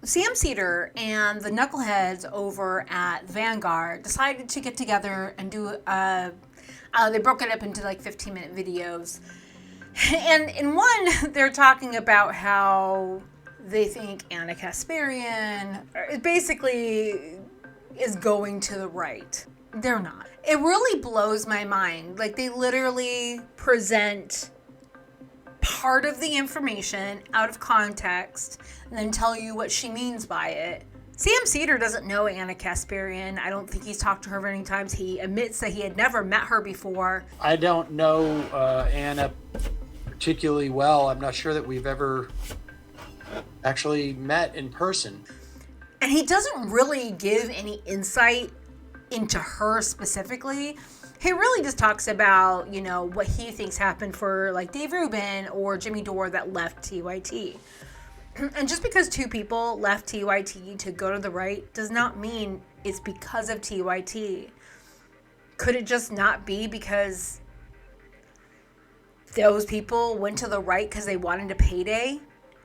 Sam Seders and the knuckleheads over at Vanguard decided to get together and do they broke it up into like 15-minute videos. And in one, they're talking about how they think Ana Kasparian basically is going to the right. They're not. It really blows my mind. Like, they literally present part of the information out of context and then tell you what she means by it. Sam Seders doesn't know Ana Kasparian. I don't think he's talked to her many times. He admits that he had never met her before. I don't know Ana particularly well. I'm not sure that we've ever actually met in person. And he doesn't really give any insight into her specifically. He really just talks about, what he thinks happened for like Dave Rubin or Jimmy Dore that left TYT. And just because two people left TYT to go to the right does not mean it's because of TYT. Could it just not be because those people went to the right because they wanted a payday?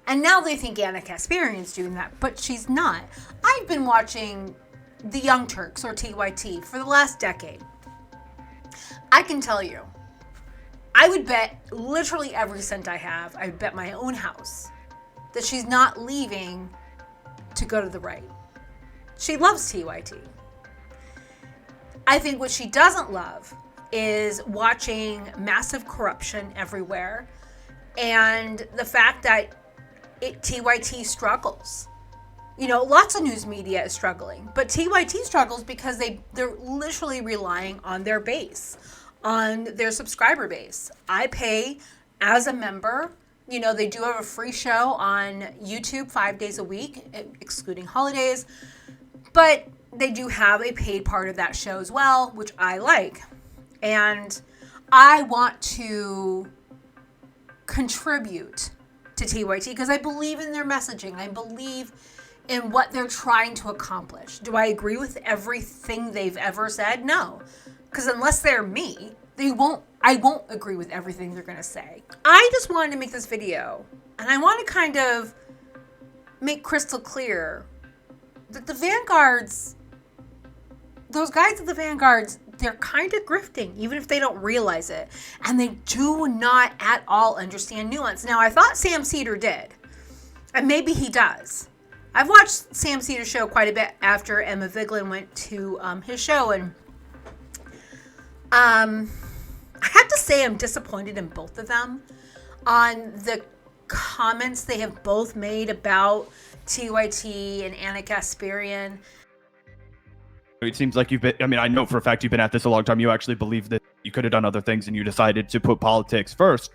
And now they think Ana Kasparian's doing that, but she's not. I've been watching the Young Turks, or TYT, for the last decade. I can tell you, I would bet literally every cent I have, I would bet my own house, that she's not leaving to go to the right. She loves TYT. I think what she doesn't love is watching massive corruption everywhere and the fact that TYT struggles. Lots of news media is struggling, but TYT struggles because they're literally relying on their base, on their subscriber base. I pay as a member. They do have a free show on YouTube 5 days a week, excluding holidays, but they do have a paid part of that show as well, which I like. And I want to contribute to TYT because I believe in their messaging. I believe in what they're trying to accomplish. Do I agree with everything they've ever said? No. Because unless they're me, I won't agree with everything they're going to say. I just wanted to make this video, and I want to kind of make crystal clear that the Vanguards, those guys at the Vanguards, they're kind of grifting, even if they don't realize it. And they do not at all understand nuance. Now, I thought Sam Seders did, and maybe he does. I've watched Sam Seders' show quite a bit after Emma Vigeland went to his show, and I have to say I'm disappointed in both of them on the comments they have both made about TYT and Ana Kasparian. It seems like I know for a fact you've been at this a long time. You actually believe that you could have done other things and you decided to put politics first.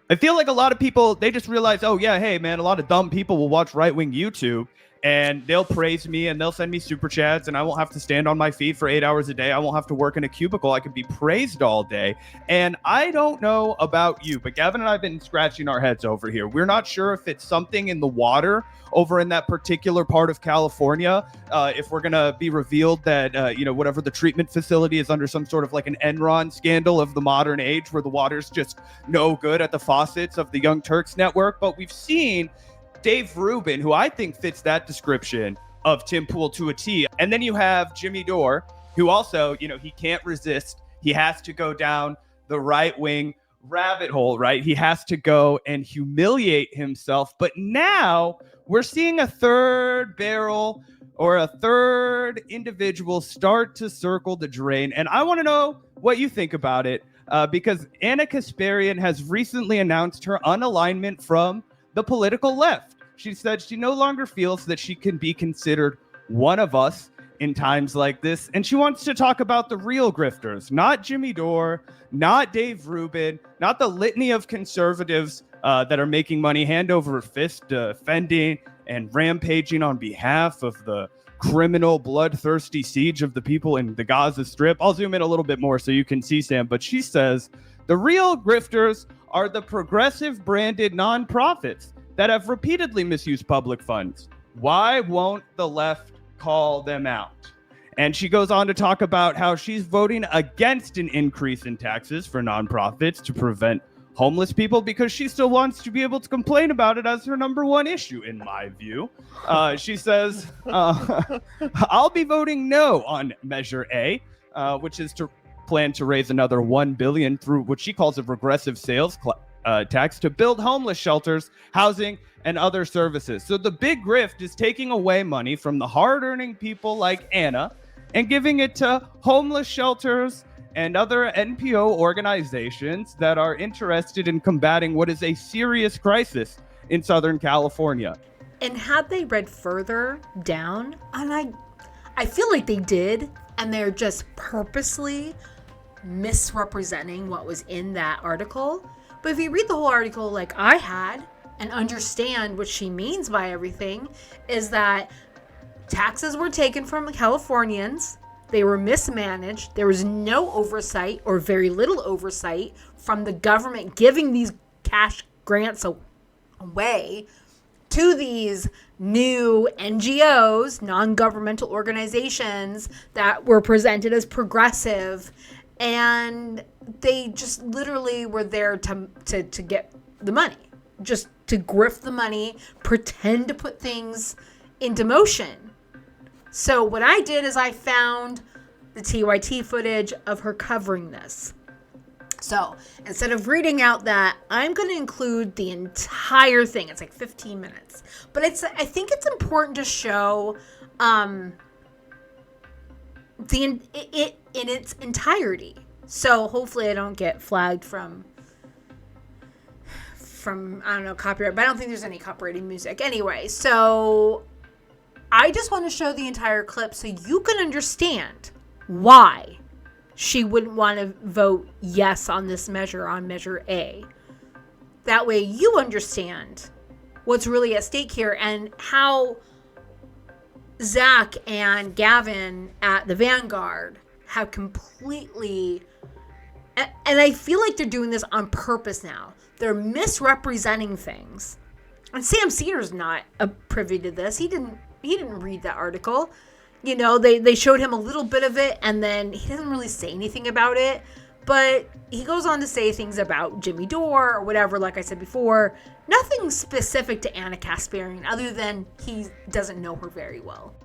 I feel like a lot of people, they just realize, oh yeah, hey man, a lot of dumb people will watch right-wing YouTube and they'll praise me and they'll send me super chats and I won't have to stand on my feet for 8 hours a day. I won't have to work in a cubicle. I can be praised all day. And I don't know about you, but Gavin and I have been scratching our heads over here. We're not sure if it's something in the water over in that particular part of California. If we're going to be revealed that, whatever the treatment facility is under some sort of like an Enron scandal of the modern age where the water's just no good at the faucets of the Young Turks network. But we've seen Dave Rubin, who I think fits that description of Tim Pool to a T. And then you have Jimmy Dore, who also, he can't resist. He has to go down the right-wing rabbit hole, right? He has to go and humiliate himself. But now we're seeing a third barrel or a third individual start to circle the drain. And I want to know what you think about it, because Ana Kasparian has recently announced her unalignment from the political left. She said she no longer feels that she can be considered one of us in times like this. And she wants to talk about the real grifters, not Jimmy Dore, not Dave Rubin, not the litany of conservatives that are making money hand over fist, defending and rampaging on behalf of the criminal, bloodthirsty siege of the people in the Gaza Strip. I'll zoom in a little bit more so you can see, Sam. But she says the real grifters are the progressive branded nonprofits that have repeatedly misused public funds. Why won't the left call them out? And she goes on to talk about how she's voting against an increase in taxes for nonprofits to prevent homeless people because she still wants to be able to complain about it as her number one issue, in my view. She says, I'll be voting no on Measure A, which is to plan to raise another $1 billion through what she calls a regressive sales tax to build homeless shelters, housing, and other services. So the big grift is taking away money from the hard-earning people like Anna and giving it to homeless shelters and other NPO organizations that are interested in combating what is a serious crisis in Southern California. And had they read further down, and I feel like they did, and they're just purposely misrepresenting what was in that article. But if you read the whole article like I had and understand what she means by everything, is that taxes were taken from Californians. They were mismanaged. There was no oversight or very little oversight from the government giving these cash grants away to these new NGOs, non-governmental organizations that were presented as progressive. And they just literally were there to get the money, just to grift the money, pretend to put things into motion. So what I did is I found the TYT footage of her covering this. So instead of reading out that, I'm going to include the entire thing. It's like 15 minutes. But I think it's important to show it in its entirety. So hopefully I don't get flagged from I don't know, copyright. But I don't think there's any copyrighted music. Anyway, so I just want to show the entire clip so you can understand why she wouldn't want to vote yes on this measure, on Measure A. That way you understand what's really at stake here and how Zach and Gavin at the Vanguard have completely, and I feel like they're doing this on purpose now. They're misrepresenting things. And Sam Seders not privy to this. He didn't read that article. You know, they showed him a little bit of it, and then he doesn't really say anything about it. But he goes on to say things about Jimmy Dore or whatever, like I said before. Nothing specific to Ana Kasparian, other than he doesn't know her very well.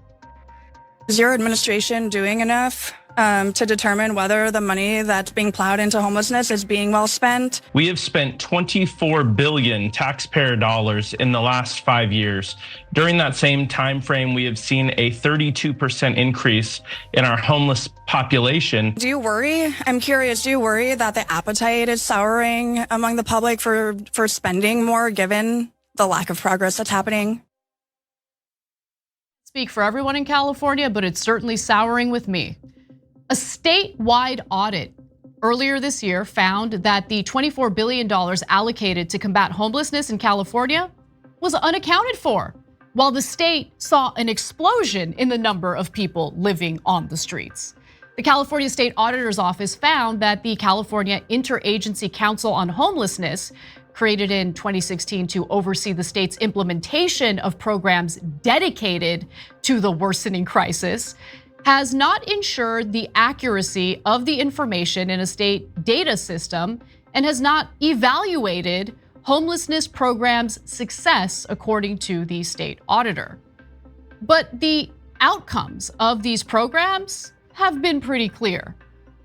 Is your administration doing enough to determine whether the money that's being plowed into homelessness is being well spent? We have spent $24 billion taxpayer dollars in the last 5 years. During that same time frame, we have seen a 32% increase in our homeless population. Do you worry? I'm curious, do you worry that the appetite is souring among the public for spending more given the lack of progress that's happening? Speak for everyone in California, but it's certainly souring with me. A statewide audit earlier this year found that the $24 billion allocated to combat homelessness in California was unaccounted for, while the state saw an explosion in the number of people living on the streets. The California State Auditor's Office found that the California Interagency Council on Homelessness, created in 2016 to oversee the state's implementation of programs dedicated to the worsening crisis, has not ensured the accuracy of the information in a state data system and has not evaluated homelessness programs' success, according to the state auditor. But the outcomes of these programs have been pretty clear.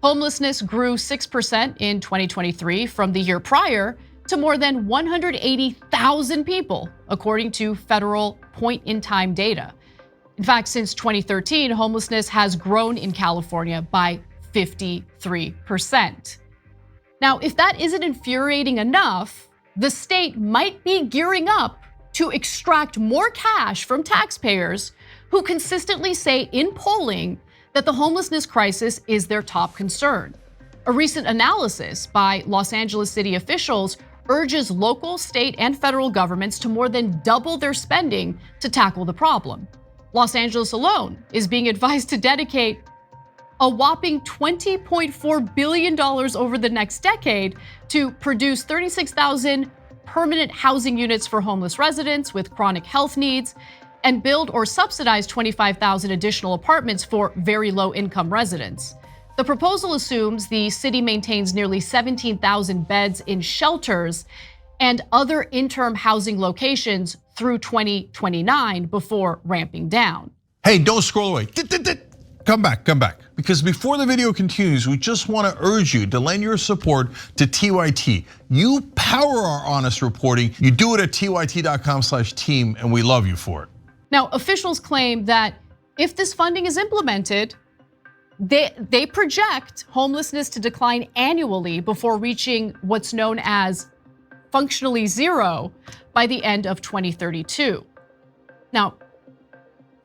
Homelessness grew 6% in 2023 from the year prior to more than 180,000 people, according to federal point-in-time data. In fact, since 2013, homelessness has grown in California by 53%. Now, if that isn't infuriating enough, the state might be gearing up to extract more cash from taxpayers who consistently say in polling that the homelessness crisis is their top concern. A recent analysis by Los Angeles city officials urges local, state, and federal governments to more than double their spending to tackle the problem. Los Angeles alone is being advised to dedicate a whopping $20.4 billion over the next decade to produce 36,000 permanent housing units for homeless residents with chronic health needs and build or subsidize 25,000 additional apartments for very low income residents. The proposal assumes the city maintains nearly 17,000 beds in shelters and other interim housing locations through 2029 before ramping down. Hey, don't scroll away. Come back. Because before the video continues, we just want to urge you to lend your support to TYT. You power our honest reporting. You do it at tyt.com/team, and we love you for it. Now, officials claim that if this funding is implemented, they project homelessness to decline annually before reaching what's known as functionally zero by the end of 2032. Now,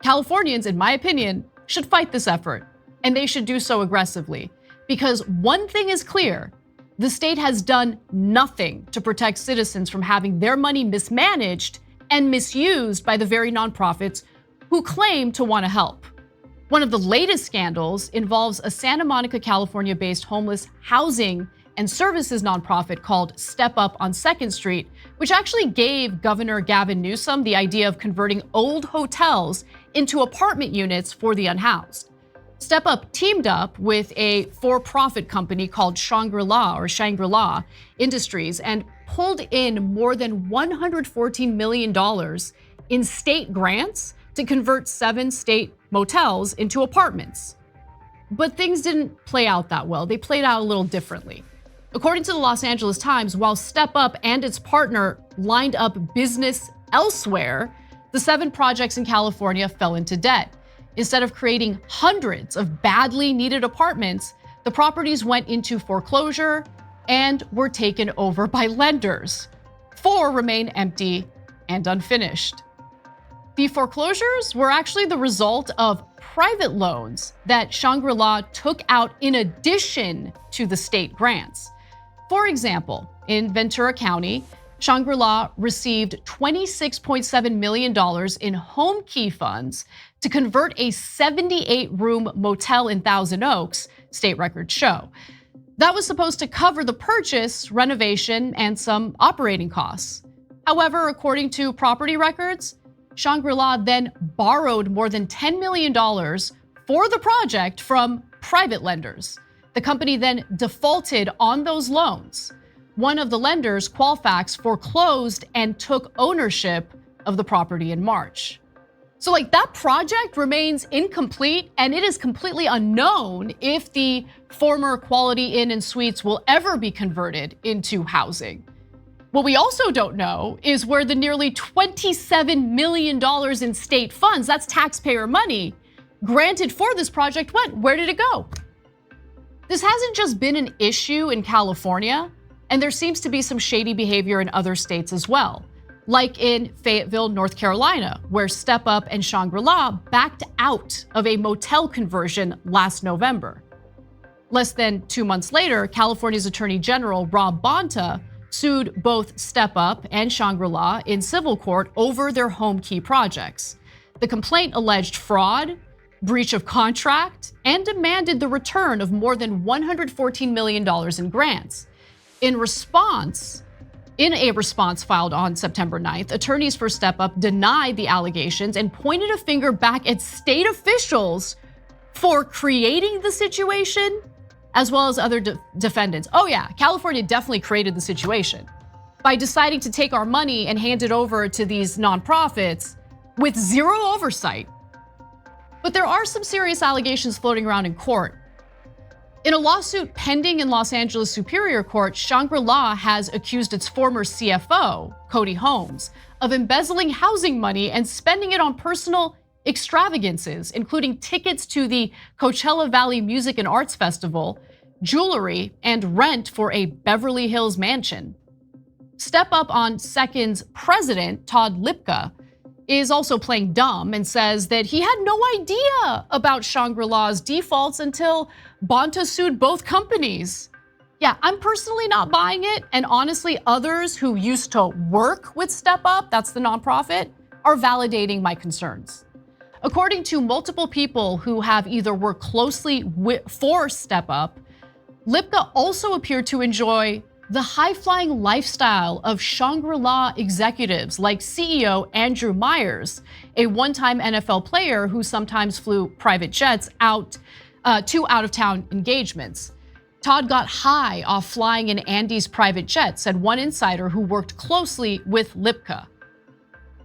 Californians, in my opinion, should fight this effort, and they should do so aggressively. Because one thing is clear, the state has done nothing to protect citizens from having their money mismanaged and misused by the very nonprofits who claim to want to help. One of the latest scandals involves a Santa Monica, California-based homeless housing and services nonprofit called Step Up on 2nd Street, which actually gave Governor Gavin Newsom the idea of converting old hotels into apartment units for the unhoused. Step Up teamed up with a for-profit company called Shangri-La Industries and pulled in more than $114 million in state grants to convert 7 state motels into apartments. But things didn't play out that well. They played out a little differently. According to the Los Angeles Times, while Step Up and its partner lined up business elsewhere, the 7 projects in California fell into debt. Instead of creating hundreds of badly needed apartments, the properties went into foreclosure and were taken over by lenders. 4 remain empty and unfinished. The foreclosures were actually the result of private loans that Shangri-La took out in addition to the state grants. For example, in Ventura County, Shangri-La received $26.7 million in home key funds to convert a 78-room motel in Thousand Oaks, state records show. That was supposed to cover the purchase, renovation, and some operating costs. However, according to property records, Shangri-La then borrowed more than $10 million for the project from private lenders. The company then defaulted on those loans. One of the lenders, Qualfax, foreclosed and took ownership of the property in March. So that project remains incomplete, and it is completely unknown if the former Quality Inn and Suites will ever be converted into housing. What we also don't know is where the nearly $27 million in state funds, that's taxpayer money, granted for this project went. Where did it go? This hasn't just been an issue in California, and there seems to be some shady behavior in other states as well, like in Fayetteville, North Carolina, where Step Up and Shangri-La backed out of a motel conversion last November. Less than 2 months later, California's Attorney General Rob Bonta sued both Step Up and Shangri-La in civil court over their home key projects. The complaint alleged fraud, breach of contract, and demanded the return of more than $114 million in grants. In a response filed on September 9th, attorneys for Step Up denied the allegations and pointed a finger back at state officials for creating the situation, as well as other defendants. Oh yeah, California definitely created the situation by deciding to take our money and hand it over to these nonprofits with zero oversight. But there are some serious allegations floating around in court. In a lawsuit pending in Los Angeles Superior Court, Shangri-La has accused its former CFO, Cody Holmes, of embezzling housing money and spending it on personal extravagances, including tickets to the Coachella Valley Music and Arts Festival, jewelry, and rent for a Beverly Hills mansion. Step Up on 2nd's president, Todd Lipka, is also playing dumb and says that he had no idea about Shangri-La's defaults until Bonta sued both companies. Yeah, I'm personally not buying it, and honestly, others who used to work with Step Up, that's the nonprofit, are validating my concerns. According to multiple people who have either worked closely for Step Up, Lipka also appeared to enjoy the high-flying lifestyle of Shangri-La executives like CEO Andrew Myers, a one-time NFL player who sometimes flew private jets out 2 out-of-town engagements. Todd got high off flying in Andy's private jet, said one insider who worked closely with Lipka.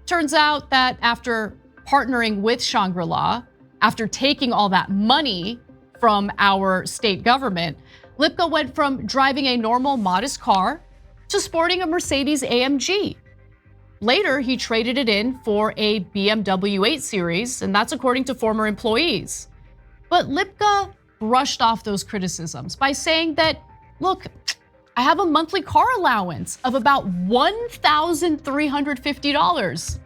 Turns out that after partnering with Shangri-La, after taking all that money from our state government, Lipka went from driving a normal, modest car to sporting a Mercedes AMG. Later, he traded it in for a BMW 8 Series, and that's according to former employees. But Lipka brushed off those criticisms by saying that, look, I have a monthly car allowance of about $1,350.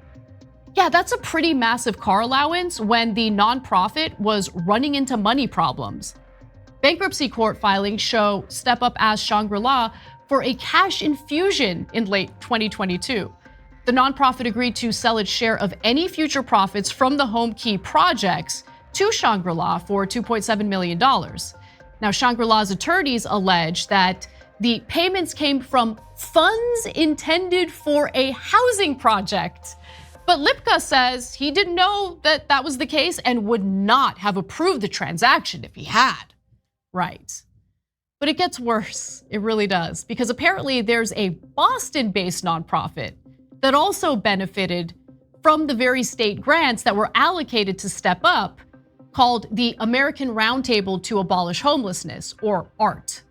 Yeah, that's a pretty massive car allowance when the nonprofit was running into money problems. Bankruptcy court filings show Step Up asked Shangri-La for a cash infusion in late 2022. The nonprofit agreed to sell its share of any future profits from the Home Key projects to Shangri-La for $2.7 million. Now, Shangri-La's attorneys allege that the payments came from funds intended for a housing project. But Lipka says he didn't know that that was the case and would not have approved the transaction if he had. Right. But it gets worse. It really does. Because apparently there's a Boston-based nonprofit that also benefited from the very state grants that were allocated to Step Up, called the American Roundtable to Abolish Homelessness, or ART.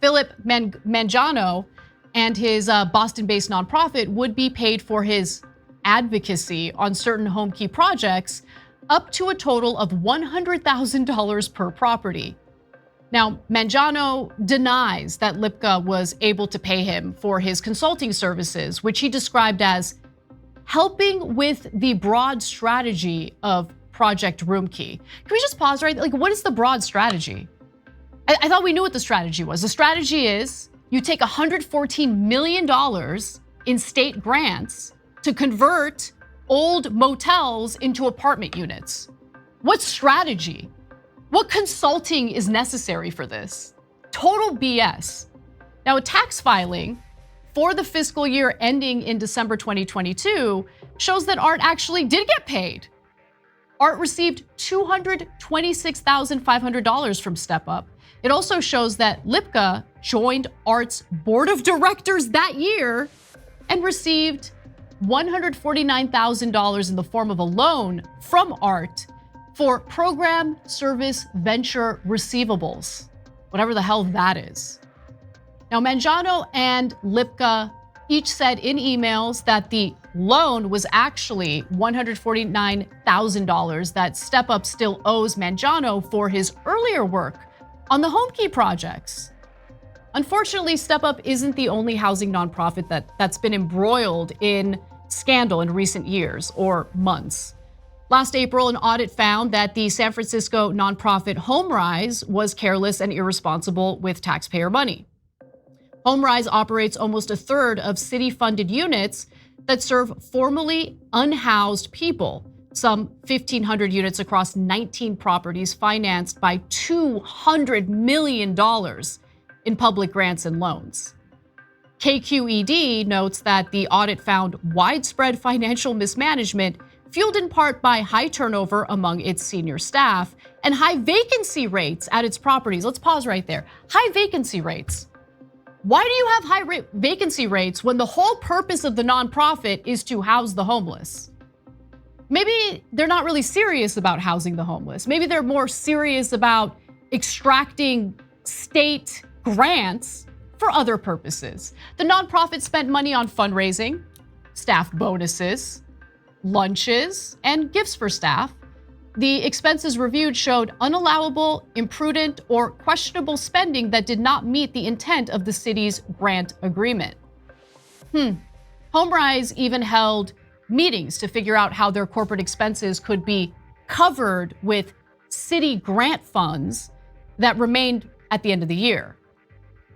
Philip Mangiano and his Boston-based nonprofit would be paid for his advocacy on certain Home Key projects up to a total of $100,000 per property. Now, Mangiano denies that Lipka was able to pay him for his consulting services, which he described as helping with the broad strategy of Project Room Key. Can we just pause right there? Like, what is the broad strategy? I thought we knew what the strategy was. The strategy is you take $114 million in state grants to convert old motels into apartment units. What strategy? What consulting is necessary for this? Total BS. Now, a tax filing for the fiscal year ending in December 2022 shows that ART actually did get paid. ART received $226,500 from Step Up. It also shows that Lipka joined ART's board of directors that year and received $149,000 in the form of a loan from ART for program service venture receivables, whatever the hell that is. Now, Mangiano and Lipka each said in emails that the loan was actually $149,000 that Step Up still owes Mangiano for his earlier work on the Home Key projects. Unfortunately, Step Up isn't the only housing nonprofit that's been embroiled in scandal in recent years or months. Last April, an audit found that the San Francisco nonprofit HomeRise was careless and irresponsible with taxpayer money. HomeRise operates almost a third of city-funded units that serve formerly unhoused people, some 1,500 units across 19 properties financed by $200 million in public grants and loans. KQED notes that the audit found widespread financial mismanagement fueled in part by high turnover among its senior staff and high vacancy rates at its properties. Let's pause right there. High vacancy rates. Why do you have high vacancy rates when the whole purpose of the nonprofit is to house the homeless? Maybe they're not really serious about housing the homeless. Maybe they're more serious about extracting state grants for other purposes. The nonprofit spent money on fundraising, staff bonuses, lunches, and gifts for staff. The expenses reviewed showed unallowable, imprudent, or questionable spending that did not meet the intent of the city's grant agreement. HomeRise even held meetings to figure out how their corporate expenses could be covered with city grant funds that remained at the end of the year.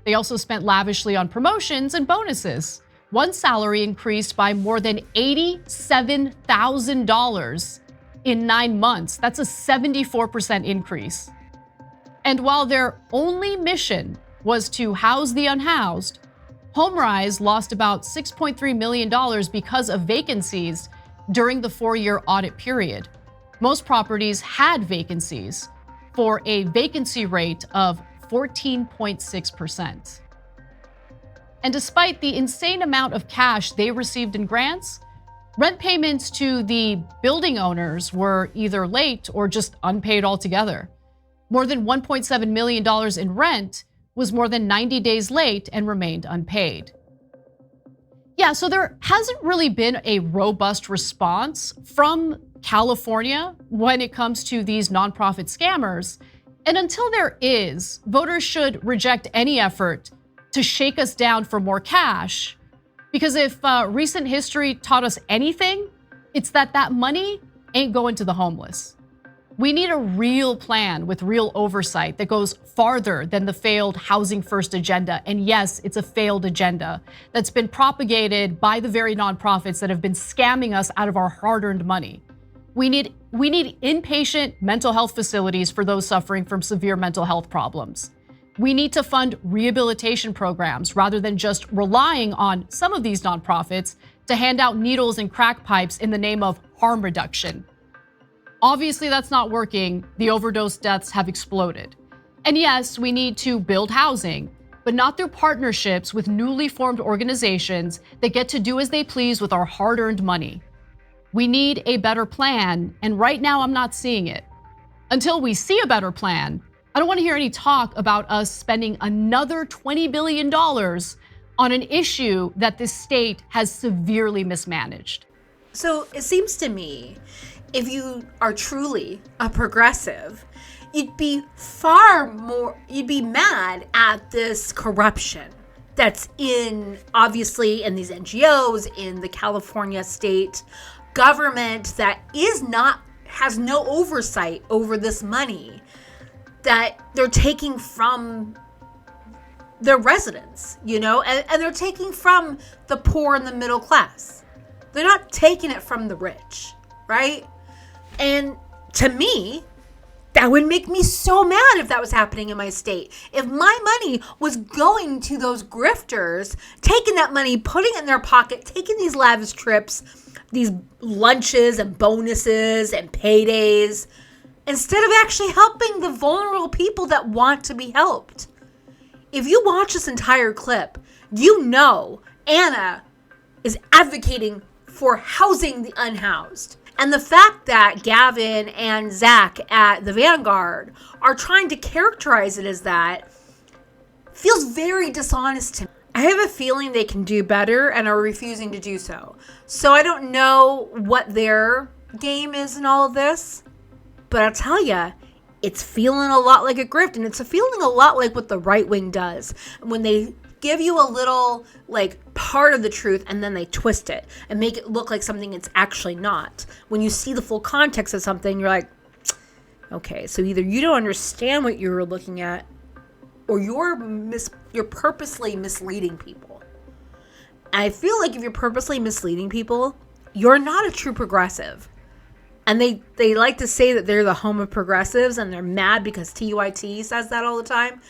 They also spent lavishly on promotions and bonuses. One salary increased by more than $87,000 in 9 months. That's a 74% increase. And while their only mission was to house the unhoused, HomeRise lost about $6.3 million because of vacancies during the 4-year audit period. Most properties had vacancies, for a vacancy rate of 14.6%. And despite the insane amount of cash they received in grants, rent payments to the building owners were either late or just unpaid altogether. More than $1.7 million in rent was more than 90 days late and remained unpaid. Yeah, so there hasn't really been a robust response from California when it comes to these nonprofit scammers. And until there is, voters should reject any effort to shake us down for more cash. Because if recent history taught us anything, it's that money ain't going to the homeless. We need a real plan with real oversight that goes farther than the failed housing first agenda. And yes, it's a failed agenda that's been propagated by the very nonprofits that have been scamming us out of our hard-earned money. We need inpatient mental health facilities for those suffering from severe mental health problems. We need to fund rehabilitation programs rather than just relying on some of these nonprofits to hand out needles and crack pipes in the name of harm reduction. Obviously, that's not working. The overdose deaths have exploded. And yes, we need to build housing, but not through partnerships with newly formed organizations that get to do as they please with our hard-earned money. We need a better plan, and right now I'm not seeing it. Until we see a better plan, I don't want to hear any talk about us spending another $20 billion on an issue that this state has severely mismanaged. So it seems to me, if you are truly a progressive, you'd be mad at this corruption that's obviously in these NGOs, in the California state government that has no oversight over this money that they're taking from their residents, and they're taking from the poor and the middle class. They're not taking it from the rich, right? And to me, that would make me so mad if that was happening in my state. If my money was going to those grifters, taking that money, putting it in their pocket, taking these lavish trips, these lunches and bonuses and paydays, instead of actually helping the vulnerable people that want to be helped. If you watch this entire clip, you know Ana is advocating for housing the unhoused. And the fact that Gavin and Zach at the Vanguard are trying to characterize it as that feels very dishonest to me. I have a feeling they can do better and are refusing to do so. So I don't know what their game is in all of this, but I'll tell you, it's feeling a lot like a grift, and it's feeling a lot like what the right wing does. When they give you a little part of the truth and then they twist it and make it look like something it's actually not. When you see the full context of something, you're like, okay, so either you don't understand what you're looking at, or you're purposely misleading people. And I feel like if you're purposely misleading people, you're not a true progressive. And they like to say that they're the home of progressives, and they're mad because TYT says that all the time.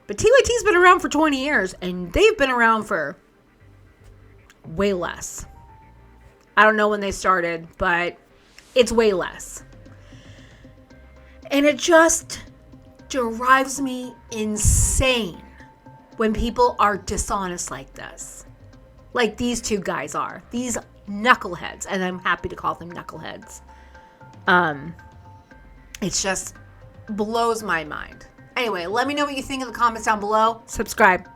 But TYT's been around for 20 years, and they've been around for way less. I don't know when they started, but it's way less. And it just drives me insane when people are dishonest like this. Like these two guys are. These knuckleheads, and I'm happy to call them knuckleheads. It just blows my mind. Anyway, let me know what you think in the comments down below. Subscribe.